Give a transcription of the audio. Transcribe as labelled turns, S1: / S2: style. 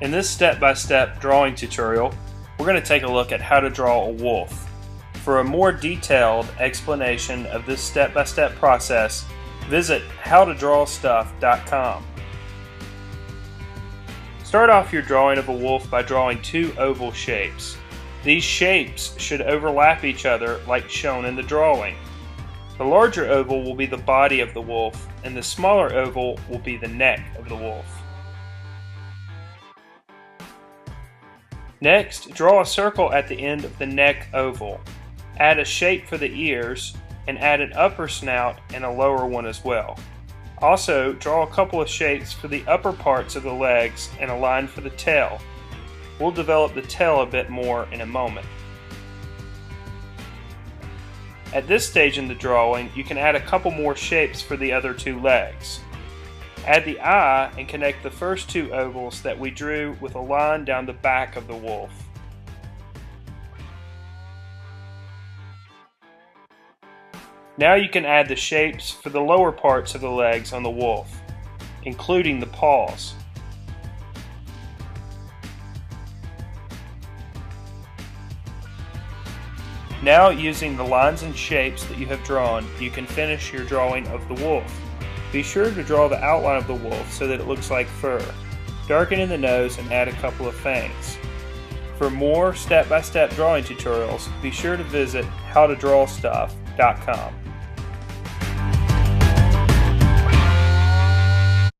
S1: In this step-by-step drawing tutorial, we're going to take a look at how to draw a wolf. For a more detailed explanation of this step-by-step process, visit howtodrawstuff.com. Start off your drawing of a wolf by drawing two oval shapes. These shapes should overlap each other like shown in the drawing. The larger oval will be the body of the wolf, and the smaller oval will be the neck of the wolf. Next, draw a circle at the end of the neck oval. Add a shape for the ears, and add an upper snout and a lower one as well. Also, draw a couple of shapes for the upper parts of the legs and a line for the tail. We'll develop the tail a bit more in a moment. At this stage in the drawing, you can add a couple more shapes for the other two legs. Add the eye and connect the first two ovals that we drew with a line down the back of the wolf. Now you can add the shapes for the lower parts of the legs on the wolf, including the paws. Now, using the lines and shapes that you have drawn, you can finish your drawing of the wolf. Be sure to draw the outline of the wolf so that it looks like fur. Darken in the nose and add a couple of fangs. For more step-by-step drawing tutorials, be sure to visit howtodrawstuff.com.